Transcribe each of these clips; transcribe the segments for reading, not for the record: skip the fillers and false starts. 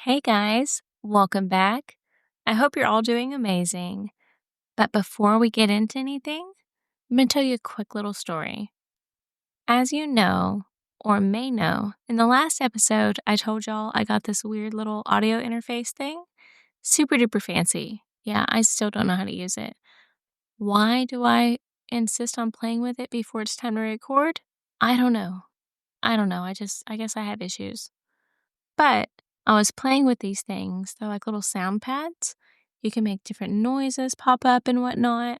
Hey guys, welcome back. I hope you're all doing amazing. But before we get into anything, I'm going to tell you a quick little story. As you know, or may know, in the last episode, I told y'all I got this weird little audio interface thing. Super duper fancy. Yeah, I still don't know how to use it. Why do I insist on playing with it before it's time to record? I don't know. I guess I have issues. But I was playing with these things. They're like little sound pads. You can make different noises pop up and whatnot.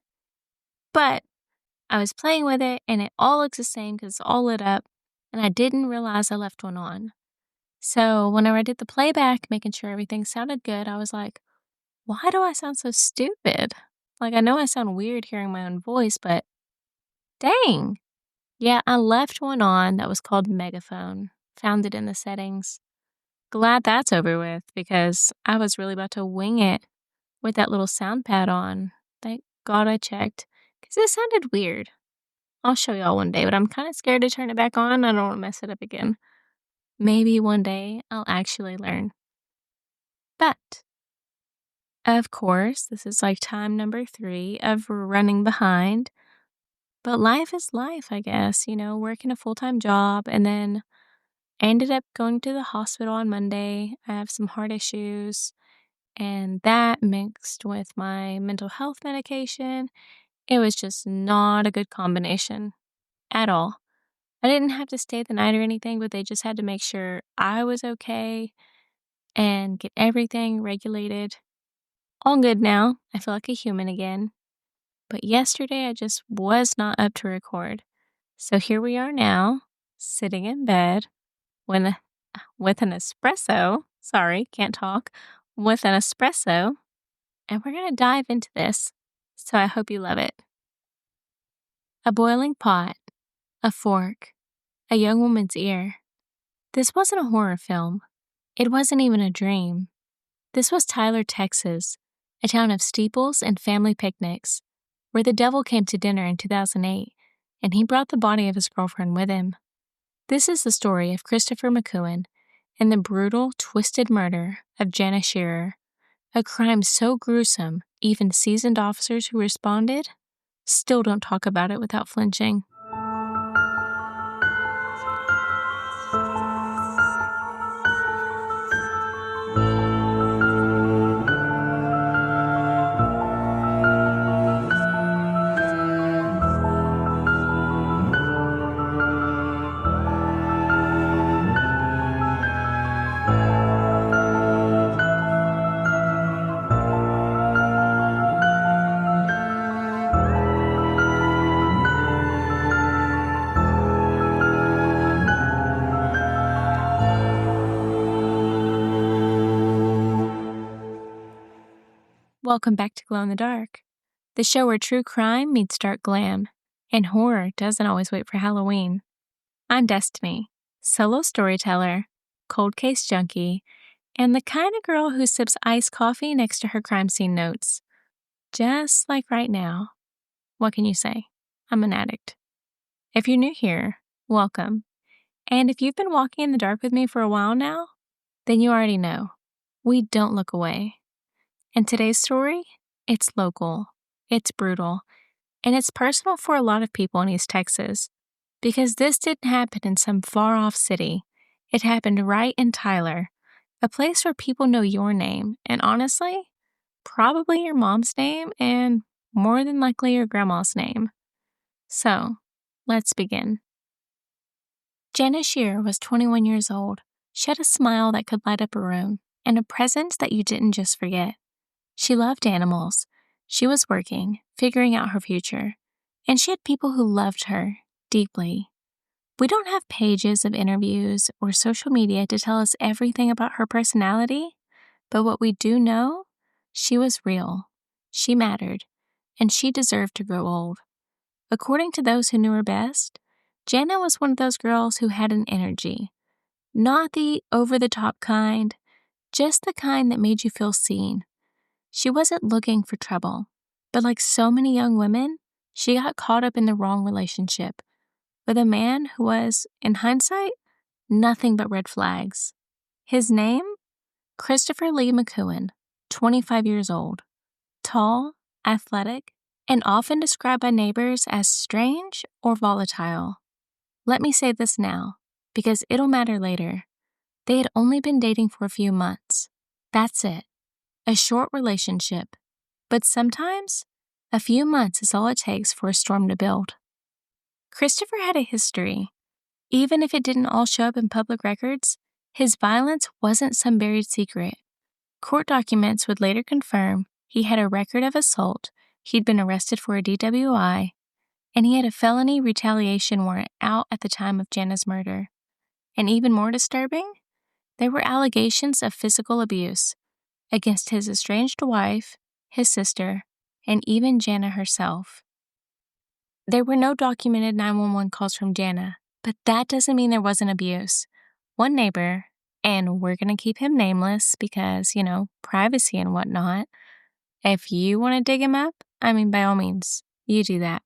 But I was playing with it and it all looks the same because it's all lit up. And I didn't realize I left one on. So whenever I did the playback, making sure everything sounded good, I was like, why do I sound so stupid? Like, I know I sound weird hearing my own voice, but dang. Yeah, I left one on that was called Megaphone. Found it in the settings. Glad that's over with because I was really about to wing it with that little sound pad on. Thank God I checked because it sounded weird. I'll show y'all one day, but I'm kind of scared to turn it back on. I don't want to mess it up again. Maybe one day I'll actually learn. But, of course, this is like time number 3 of running behind. But life is life, I guess, working a full-time job and then I ended up going to the hospital on Monday. I have some heart issues. And that mixed with my mental health medication, it was just not a good combination at all. I didn't have to stay the night or anything, but they just had to make sure I was okay and get everything regulated. All good now. I feel like a human again. But yesterday I just was not up to record. So here we are now, sitting in bed with an espresso. Sorry, can't talk. With an espresso. And we're going to dive into this, so I hope you love it. A boiling pot, a fork, a young woman's ear. This wasn't a horror film. It wasn't even a dream. This was Tyler, Texas, a town of steeples and family picnics, where the devil came to dinner in 2008, and he brought the body of his girlfriend with him. This is the story of Christopher McEwen and the brutal, twisted murder of Jana Shearer. A crime so gruesome, even seasoned officers who responded still don't talk about it without flinching. Welcome back to Glow in the Dark, the show where true crime meets dark glam, and horror doesn't always wait for Halloween. I'm Destiny, solo storyteller, cold case junkie, and the kind of girl who sips iced coffee next to her crime scene notes. Just like right now. What can you say? I'm an addict. If you're new here, welcome. And if you've been walking in the dark with me for a while now, then you already know. We don't look away. And today's story, it's local, it's brutal, and it's personal for a lot of people in East Texas. Because this didn't happen in some far-off city. It happened right in Tyler, a place where people know your name, and honestly, probably your mom's name, and more than likely your grandma's name. So, let's begin. Jana Shearer was 21 years old. She had a smile that could light up a room, and a presence that you didn't just forget. She loved animals. She was working, figuring out her future, and she had people who loved her deeply. We don't have pages of interviews or social media to tell us everything about her personality, but what we do know, she was real, she mattered, and she deserved to grow old. According to those who knew her best, Jana was one of those girls who had an energy. Not the over-the-top kind, just the kind that made you feel seen. She wasn't looking for trouble, but like so many young women, she got caught up in the wrong relationship with a man who was, in hindsight, nothing but red flags. His name? Christopher Lee McCowan, 25 years old, tall, athletic, and often described by neighbors as strange or volatile. Let me say this now, because it'll matter later. They had only been dating for a few months. That's it. A short relationship. But sometimes, a few months is all it takes for a storm to build. Christopher had a history. Even if it didn't all show up in public records, his violence wasn't some buried secret. Court documents would later confirm he had a record of assault, he'd been arrested for a DWI, and he had a felony retaliation warrant out at the time of Jana's murder. And even more disturbing, there were allegations of physical abuse against his estranged wife, his sister, and even Jana herself. There were no documented 911 calls from Jana, but that doesn't mean there wasn't abuse. One neighbor, and we're going to keep him nameless because, privacy and whatnot. If you want to dig him up, by all means, you do that.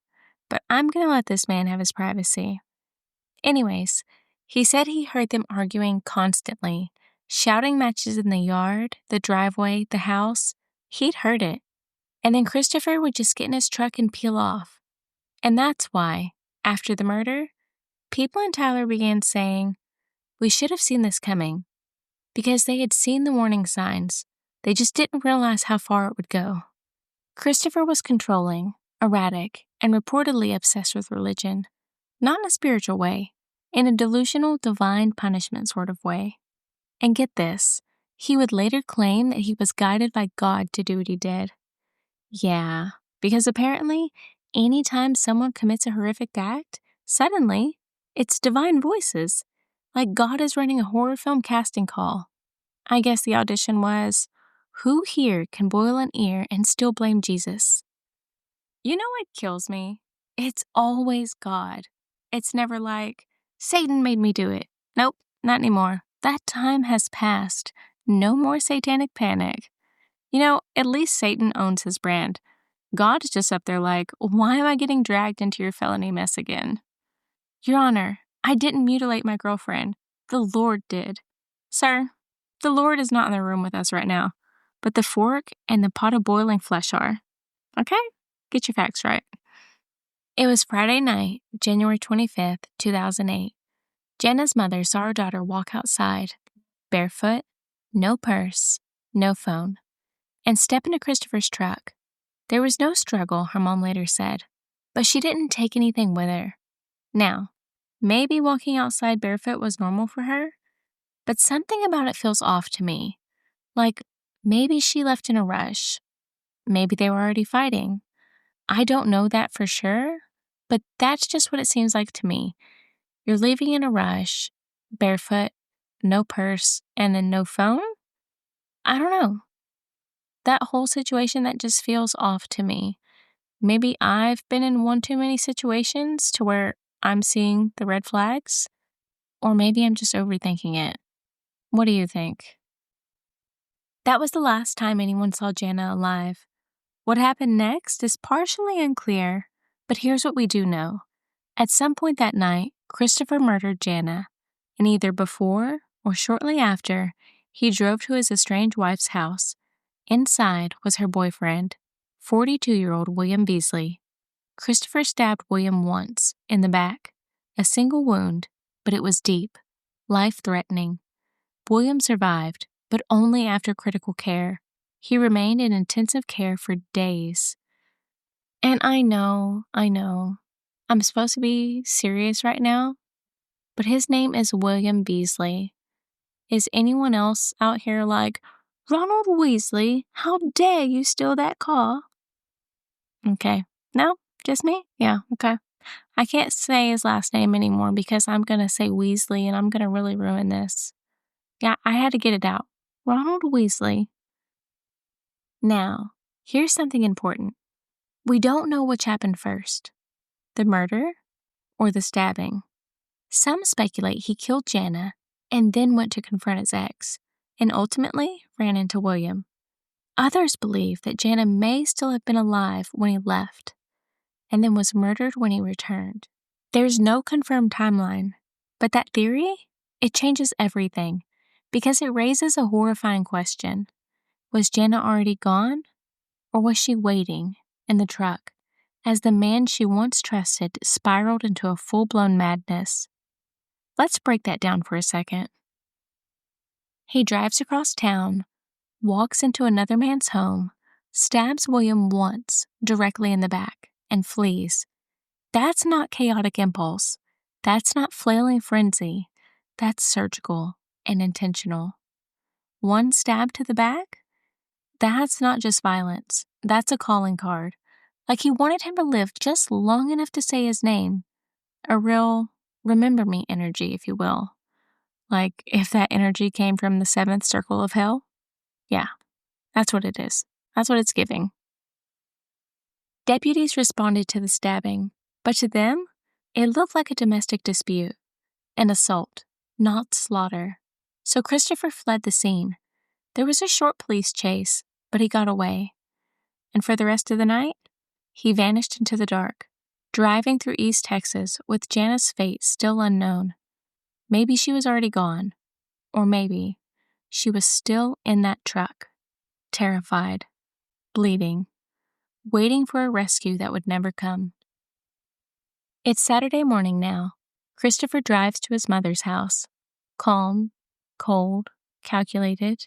But I'm going to let this man have his privacy. Anyways, he said he heard them arguing constantly, shouting matches in the yard, the driveway, the house. He'd heard it. And then Christopher would just get in his truck and peel off. And that's why, after the murder, people in Tyler began saying, "We should have seen this coming," because they had seen the warning signs. They just didn't realize how far it would go. Christopher was controlling, erratic, and reportedly obsessed with religion. Not in a spiritual way, in a delusional divine punishment sort of way. And get this, he would later claim that he was guided by God to do what he did. Yeah, because apparently, anytime someone commits a horrific act, suddenly, it's divine voices, like God is running a horror film casting call. I guess the audition was, who here can boil an ear and still blame Jesus? You know what kills me? It's always God. It's never like, Satan made me do it. Nope, not anymore. That time has passed. No more satanic panic. At least Satan owns his brand. God's just up there like, why am I getting dragged into your felony mess again? Your Honor, I didn't mutilate my girlfriend. The Lord did. Sir, the Lord is not in the room with us right now, but the fork and the pot of boiling flesh are. Okay? Get your facts right. It was Friday night, January 25th, 2008. Jana's mother saw her daughter walk outside, barefoot, no purse, no phone, and step into Christopher's truck. There was no struggle, her mom later said, but she didn't take anything with her. Now, maybe walking outside barefoot was normal for her, but something about it feels off to me. Like, maybe she left in a rush. Maybe they were already fighting. I don't know that for sure, but that's just what it seems like to me. You're leaving in a rush, barefoot, no purse, and then no phone? I don't know. That whole situation, that just feels off to me. Maybe I've been in one too many situations to where I'm seeing the red flags, or maybe I'm just overthinking it. What do you think? That was the last time anyone saw Jana alive. What happened next is partially unclear, but here's what we do know. At some point that night, Christopher murdered Jana, and either before or shortly after, he drove to his estranged wife's house. Inside was her boyfriend, 42-year-old William Beasley. Christopher stabbed William once, in the back. A single wound, but it was deep, life-threatening. William survived, but only after critical care. He remained in intensive care for days. And I know, I'm supposed to be serious right now, but his name is William Beasley. Is anyone else out here like, Ronald Weasley, how dare you steal that car? Okay. No? Just me? Yeah, okay. I can't say his last name anymore because I'm going to say Weasley and I'm going to really ruin this. Yeah, I had to get it out. Ronald Weasley. Now, here's something important. We don't know which happened first, the murder or the stabbing. Some speculate he killed Jana and then went to confront his ex, and ultimately ran into William. Others believe that Jana may still have been alive when he left, and then was murdered when he returned. There's no confirmed timeline, but that theory, it changes everything, because it raises a horrifying question. Was Jana already gone, or was she waiting in the truck as the man she once trusted spiraled into a full-blown madness? Let's break that down for a second. He drives across town, walks into another man's home, stabs William once directly in the back, and flees. That's not chaotic impulse. That's not flailing frenzy. That's surgical and intentional. One stab to the back? That's not just violence. That's a calling card. Like he wanted him to live just long enough to say his name. A real remember me energy, if you will. Like if that energy came from the seventh circle of hell. Yeah, that's what it is. That's what it's giving. Deputies responded to the stabbing, but to them, it looked like a domestic dispute, an assault, not slaughter. So Christopher fled the scene. There was a short police chase, but he got away. And for the rest of the night, he vanished into the dark, driving through East Texas with Jana's fate still unknown. Maybe she was already gone, or maybe she was still in that truck, terrified, bleeding, waiting for a rescue that would never come. It's Saturday morning now. Christopher drives to his mother's house. Calm, cold, calculated.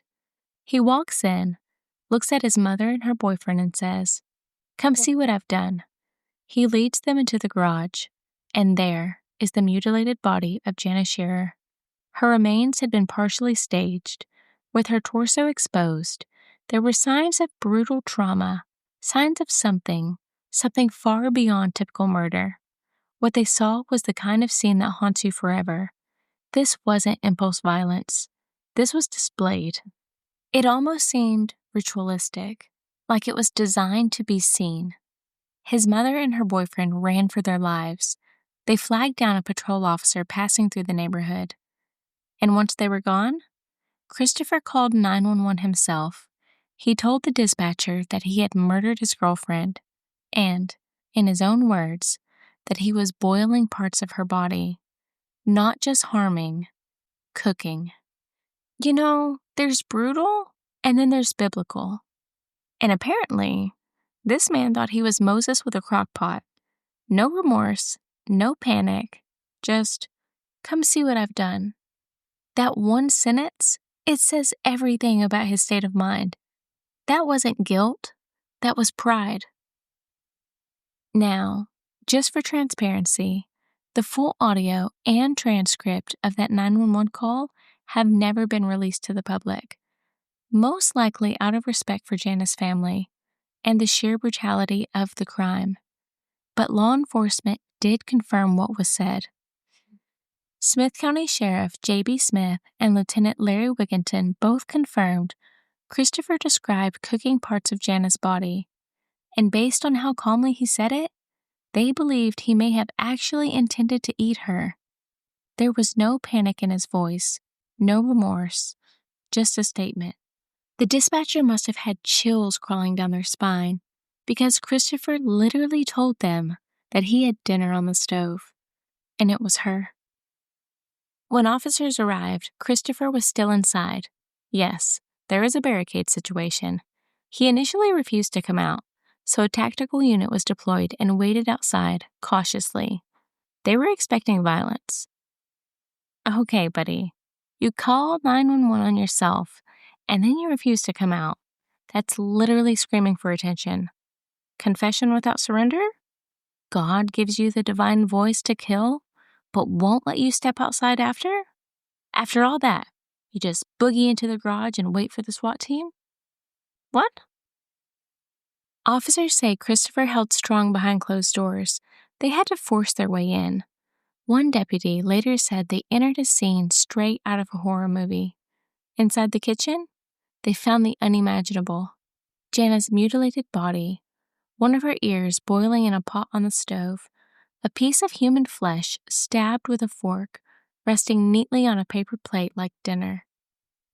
He walks in, looks at his mother and her boyfriend and says, "Come see what I've done." He leads them into the garage, and there is the mutilated body of Jana Shearer. Her remains had been partially staged. With her torso exposed, there were signs of brutal trauma, signs of something far beyond typical murder. What they saw was the kind of scene that haunts you forever. This wasn't impulse violence. This was displayed. It almost seemed ritualistic, like it was designed to be seen. His mother and her boyfriend ran for their lives. They flagged down a patrol officer passing through the neighborhood. And once they were gone, Christopher called 911 himself. He told the dispatcher that he had murdered his girlfriend and, in his own words, that he was boiling parts of her body, not just harming, cooking. You know, there's brutal and then there's biblical. And apparently, this man thought he was Moses with a crock pot. No remorse, no panic, just, "Come see what I've done." That one sentence, it says everything about his state of mind. That wasn't guilt, that was pride. Now, just for transparency, the full audio and transcript of that 911 call have never been released to the public, most likely out of respect for Jana's family and the sheer brutality of the crime. But law enforcement did confirm what was said. Smith County Sheriff J.B. Smith and Lieutenant Larry Wigginton both confirmed Christopher described cooking parts of Jana's body, and based on how calmly he said it, they believed he may have actually intended to eat her. There was no panic in his voice, no remorse, just a statement. The dispatcher must have had chills crawling down their spine because Christopher literally told them that he had dinner on the stove, and it was her. When officers arrived, Christopher was still inside. Yes, there was a barricade situation. He initially refused to come out, so a tactical unit was deployed and waited outside, cautiously. They were expecting violence. Okay, buddy, you called 911 on yourself, and then you refuse to come out. That's literally screaming for attention. Confession without surrender? God gives you the divine voice to kill, but won't let you step outside after? After all that, you just boogie into the garage and wait for the SWAT team? What? Officers say Christopher held strong behind closed doors. They had to force their way in. One deputy later said they entered a scene straight out of a horror movie. Inside the kitchen, they found the unimaginable. Jana's mutilated body, one of her ears boiling in a pot on the stove, a piece of human flesh stabbed with a fork, resting neatly on a paper plate like dinner.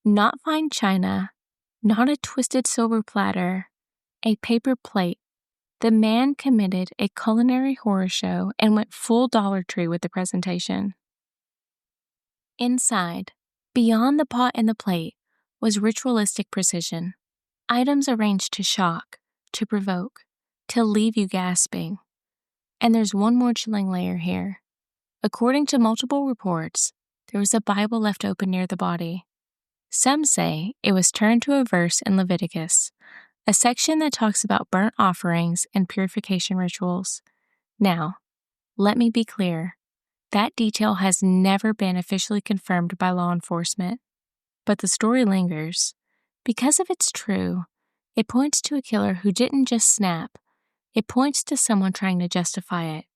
Not fine china, not a twisted silver platter, a paper plate. The man committed a culinary horror show and went full Dollar Tree with the presentation. Inside, Beyond the pot and the plate was ritualistic precision. Items arranged to shock, to provoke, to leave you gasping. And there's one more chilling layer here. According to multiple reports, there was a Bible left open near the body. Some say it was turned to a verse in Leviticus, a section that talks about burnt offerings and purification rituals. Now, let me be clear. That detail has never been officially confirmed by law enforcement. But the story lingers. Because if it's true, it points to a killer who didn't just snap. It points to someone trying to justify it,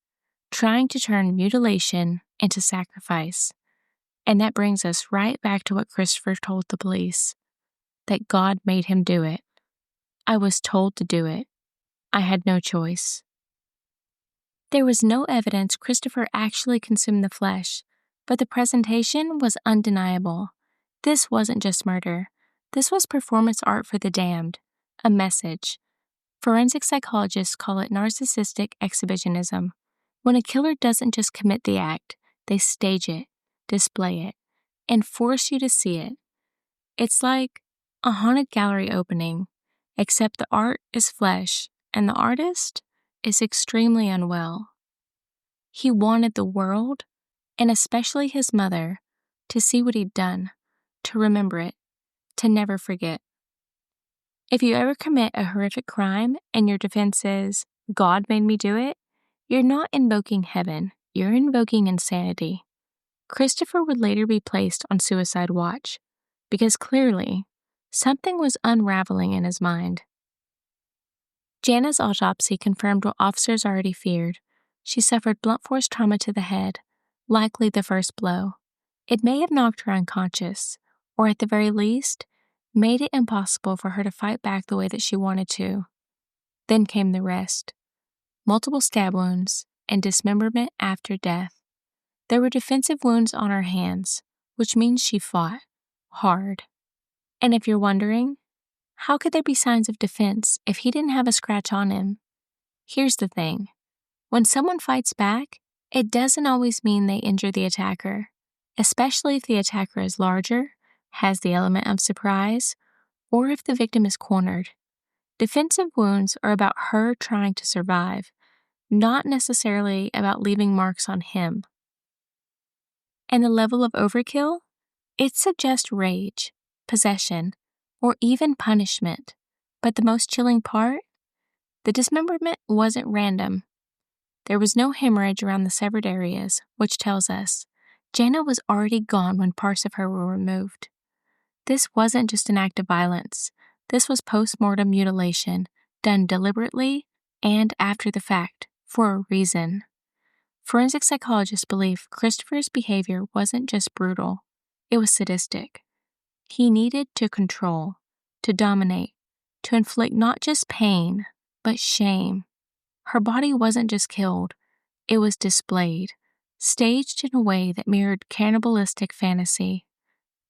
trying to turn mutilation into sacrifice. And that brings us right back to what Christopher told the police, that God made him do it. I was told to do it. I had no choice. There was no evidence Christopher actually consumed the flesh, but the presentation was undeniable. This wasn't just murder. This was performance art for the damned, a message. Forensic psychologists call it narcissistic exhibitionism. When a killer doesn't just commit the act, they stage it, display it, and force you to see it. It's like a haunted gallery opening, except the art is flesh and the artist is extremely unwell. He wanted the world, and especially his mother, to see what he'd done, to remember it, to never forget. If you ever commit a horrific crime and your defense is, God made me do it, you're not invoking heaven, you're invoking insanity. Christopher would later be placed on suicide watch, because clearly, something was unraveling in his mind. Jana's autopsy confirmed what officers already feared. She suffered blunt force trauma to the head, likely the first blow. It may have knocked her unconscious, or at the very least, made it impossible for her to fight back the way that she wanted to. Then came the rest. Multiple stab wounds and dismemberment after death. There were defensive wounds on her hands, which means she fought hard. And if you're wondering, how could there be signs of defense if he didn't have a scratch on him? Here's the thing. When someone fights back, it doesn't always mean they injure the attacker, especially if the attacker is larger, has the element of surprise, or if the victim is cornered. Defensive wounds are about her trying to survive, not necessarily about leaving marks on him. And the level of overkill? It suggests rage, possession, or even punishment. But the most chilling part? The dismemberment wasn't random. There was no hemorrhage around the severed areas, which tells us Jana was already gone when parts of her were removed. This wasn't just an act of violence. This was post-mortem mutilation, done deliberately and after the fact, for a reason. Forensic psychologists believe Christopher's behavior wasn't just brutal, it was sadistic. He needed to control, to dominate, to inflict not just pain, but shame. Her body wasn't just killed, it was displayed, staged in a way that mirrored cannibalistic fantasy,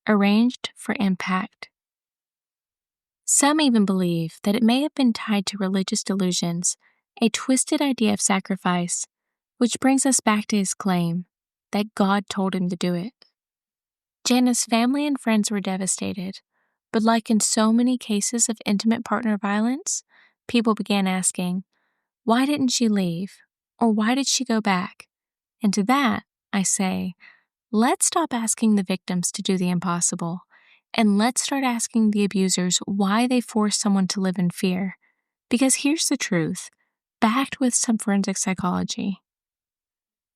arranged for impact. Some even believe that it may have been tied to religious delusions, a twisted idea of sacrifice, which brings us back to his claim that God told him to do it. Jana's family and friends were devastated, but like in so many cases of intimate partner violence, people began asking, why didn't she leave? Or why did she go back? And to that, I say, let's stop asking the victims to do the impossible, and let's start asking the abusers why they forced someone to live in fear. Because here's the truth, backed with some forensic psychology.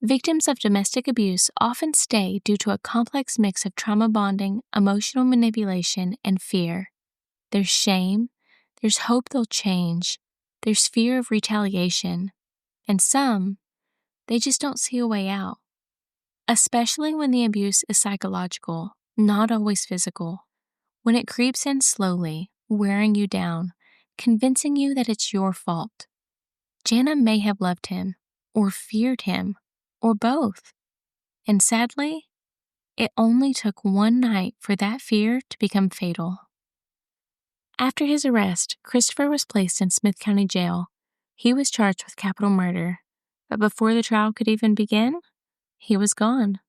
Victims of domestic abuse often stay due to a complex mix of trauma bonding, emotional manipulation, and fear. There's shame, there's hope they'll change, there's fear of retaliation, and some, they just don't see a way out. Especially when the abuse is psychological, not always physical. When it creeps in slowly, wearing you down, convincing you that it's your fault. Jana may have loved him, or feared him, or both. And sadly, it only took one night for that fear to become fatal. After his arrest, Christopher was placed in Smith County Jail. He was charged with capital murder, but before the trial could even begin, he was gone.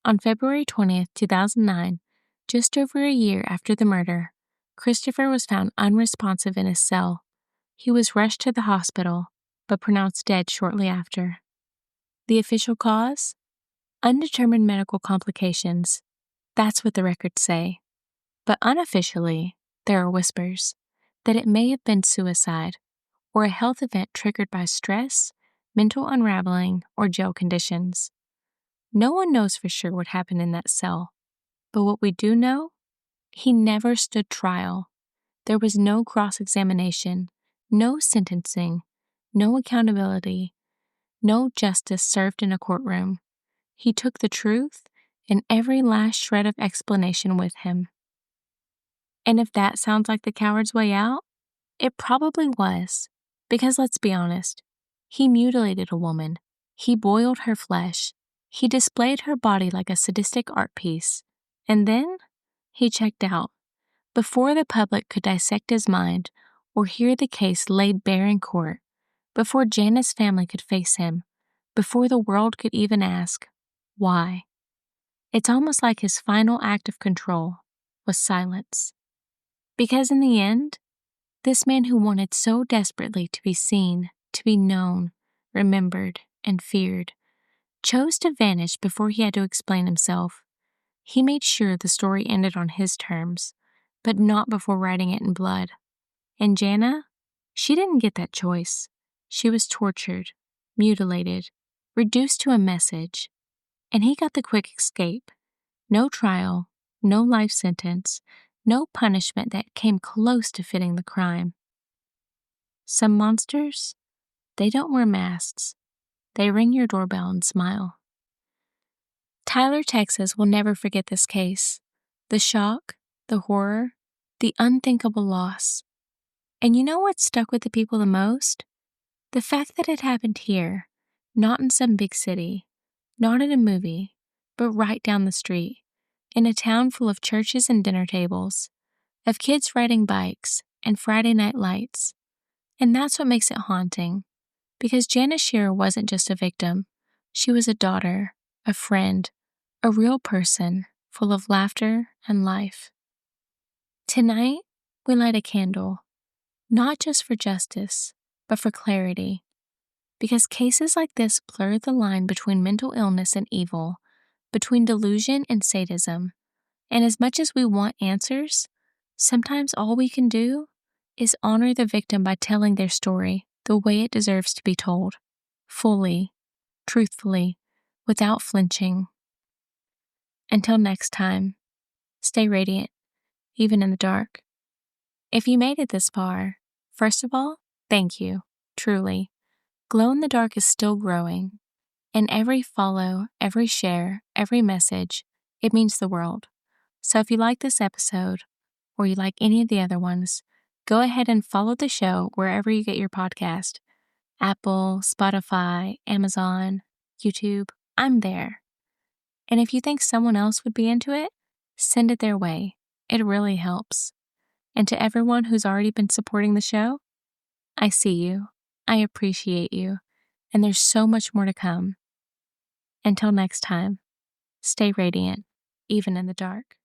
On February 20th, 2009, Just over a year after the murder, Christopher was found unresponsive in his cell. He was rushed to the hospital, but pronounced dead shortly after. The official cause? Undetermined medical complications. That's what the records say. But unofficially, there are whispers that it may have been suicide or a health event triggered by stress, mental unraveling, or jail conditions. No one knows for sure what happened in that cell, but what we do know, he never stood trial. There was no cross-examination, no sentencing, no accountability, no justice served in a courtroom. He took the truth and every last shred of explanation with him. And if that sounds like the coward's way out, it probably was. Because let's be honest, he mutilated a woman. He boiled her flesh. He displayed her body like a sadistic art piece. And then he checked out. Before the public could dissect his mind or hear the case laid bare in court, before Jana's family could face him, before the world could even ask, why? It's almost like his final act of control was silence. Because in the end, this man who wanted so desperately to be seen, to be known, remembered, and feared, chose to vanish before he had to explain himself. He made sure the story ended on his terms, but not before writing it in blood. And Jana, she didn't get that choice. She was tortured, mutilated, reduced to a message. And he got the quick escape. No trial, no life sentence, no punishment that came close to fitting the crime. Some monsters, they don't wear masks. They ring your doorbell and smile. Tyler, Texas will never forget this case. The shock, the horror, the unthinkable loss. And you know what stuck with the people the most? The fact that it happened here, not in some big city, not in a movie, but right down the street, in a town full of churches and dinner tables, of kids riding bikes and Friday night lights. And that's what makes it haunting, because Jana Shearer wasn't just a victim. She was a daughter, a friend, a real person full of laughter and life. Tonight, we light a candle, not just for justice, but for clarity. Because cases like this blur the line between mental illness and evil, between delusion and sadism. And as much as we want answers, sometimes all we can do is honor the victim by telling their story the way it deserves to be told, fully, truthfully, without flinching. Until next time, stay radiant, even in the dark. If you made it this far, first of all, thank you, truly. Glow in the Dark is still growing, and every follow, every share, every message, it means the world. So if you like this episode, or you like any of the other ones, go ahead and follow the show wherever you get your podcast. Apple, Spotify, Amazon, YouTube, I'm there. And if you think someone else would be into it, send it their way. It really helps. And to everyone who's already been supporting the show, I see you, I appreciate you, and there's so much more to come. Until next time, stay radiant, even in the dark.